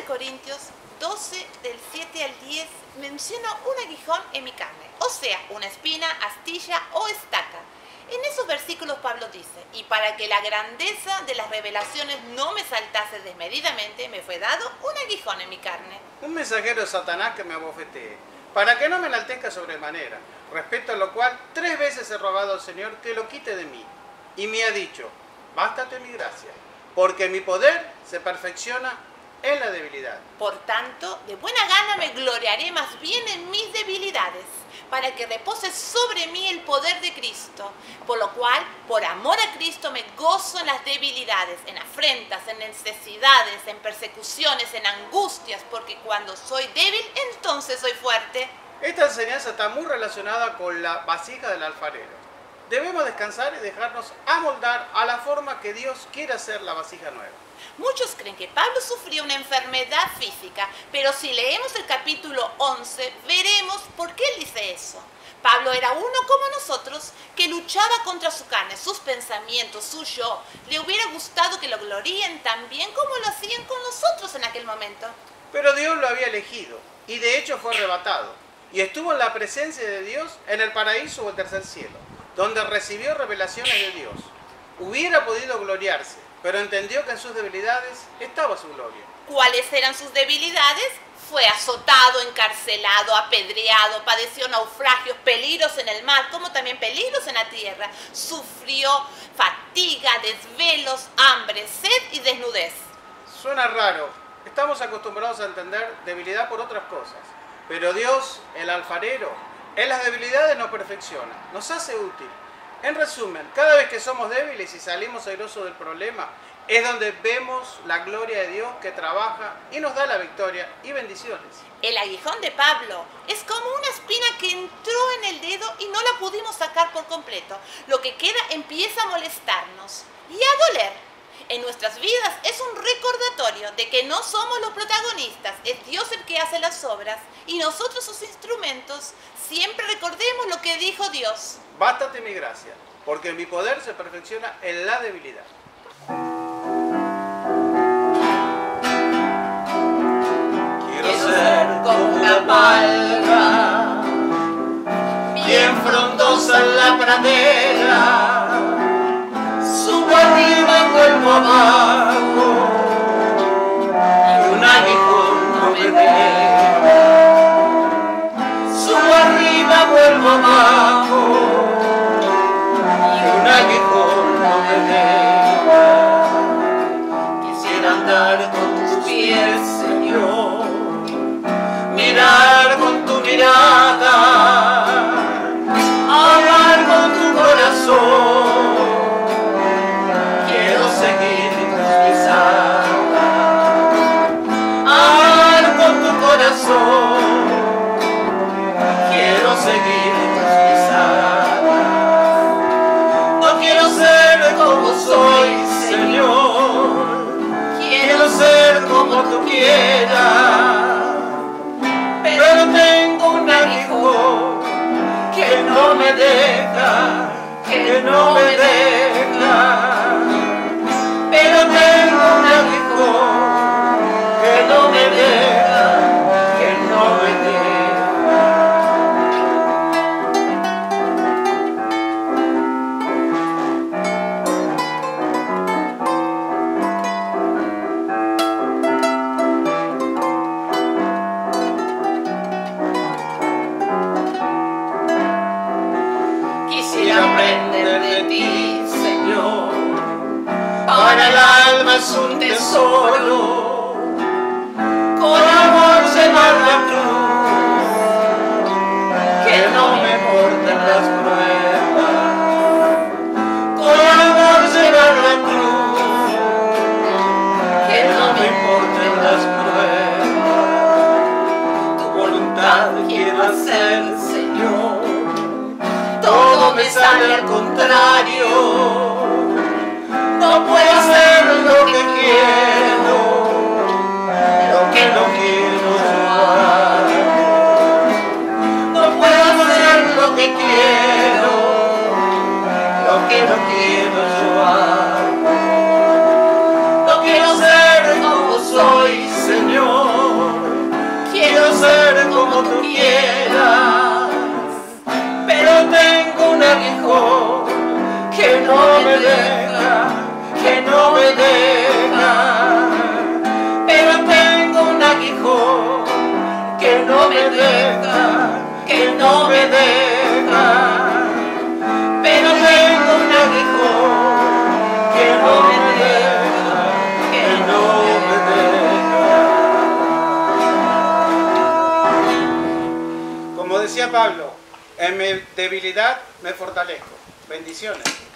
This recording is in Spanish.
Corintios 12, del 7 al 10, menciona un aguijón en mi carne, o sea, una espina, astilla o estaca. En esos versículos Pablo dice, y para que la grandeza de las revelaciones no me saltase desmedidamente, me fue dado un aguijón en mi carne. Un mensajero de Satanás que me abofetee, para que no me enaltezca sobremanera, respecto a lo cual 3 veces he rogado al Señor que lo quite de mí. Y me ha dicho, bástate mi gracia, porque mi poder se perfecciona en la debilidad. Por tanto, de buena gana me gloriaré más bien en mis debilidades, para que repose sobre mí el poder de Cristo. Por lo cual, por amor a Cristo, me gozo en las debilidades, en afrentas, en necesidades, en persecuciones, en angustias, porque cuando soy débil, entonces soy fuerte. Esta enseñanza está muy relacionada con la vasija del alfarero. Debemos descansar y dejarnos amoldar a la forma que Dios quiere hacer la vasija nueva. Muchos creen que Pablo sufrió una enfermedad física, pero si leemos el capítulo 11, veremos por qué él dice eso. Pablo era uno como nosotros, que luchaba contra su carne, sus pensamientos, su yo. Le hubiera gustado que lo gloríen tan bien como lo hacían con nosotros en aquel momento. Pero Dios lo había elegido, y de hecho fue arrebatado, y estuvo en la presencia de Dios en el paraíso o el tercer cielo, donde recibió revelaciones de Dios. Hubiera podido gloriarse, pero entendió que en sus debilidades estaba su gloria. ¿Cuáles eran sus debilidades? Fue azotado, encarcelado, apedreado, padeció naufragios, peligros en el mar, como también peligros en la tierra. Sufrió fatiga, desvelos, hambre, sed y desnudez. Suena raro. Estamos acostumbrados a entender debilidad por otras cosas. Pero Dios, el alfarero, en las debilidades nos perfecciona, nos hace útil. En resumen, cada vez que somos débiles y salimos airosos del problema, es donde vemos la gloria de Dios que trabaja y nos da la victoria y bendiciones. El aguijón de Pablo es como una espina que entró en el dedo y no la pudimos sacar por completo. Lo que queda empieza a molestarnos y a doler. En nuestras vidas es un recordatorio de que no somos los protagonistas, es Dios el que hace las obras y nosotros sus instrumentos. Siempre recordemos lo que dijo Dios. Bástate mi gracia, porque mi poder se perfecciona en la debilidad. Quiero ser como una palma, bien frondosa en la pradera. Subo arriba, vuelvo abajo, y un aguijón no me deja. Subo arriba, vuelvo abajo, y un aguijón no me deja. Quisiera andar con tus pies, Señor, mirar con tu mirada, hablar con tu corazón. Quiero seguir tus pisadas, hablar con tu corazón. Quiero seguir tus pisadas. No quiero ser como soy, Señor. Quiero ser como tú quieras. Pero tengo un aguijón que no me deja, que no me deja. Pero tengo un aguijón que no me deja, que no me deja. Quisiera aprender de ti, Señor. Para el alma es un tesoro, con amor llevar la cruz, que no me importen las pruebas. Con amor llevar la cruz, que no me importen las pruebas. Tu voluntad quiero hacer, Señor. Todo me sale al contrario. No puedo hacer lo que quiero, lo que no quiero yo hago. No puedo hacer lo que quiero, lo que no quiero yo hago. No quiero ser como soy, Señor. como tú quieras, pero tengo un aguijón que no me deja, que no me deja. Pero tengo un aguijón que no me deja, que no me deja. Pero tengo un aguijón que no me deja, que no me deja. Como decía Pablo, en mi debilidad me fortalezco. Bendiciones.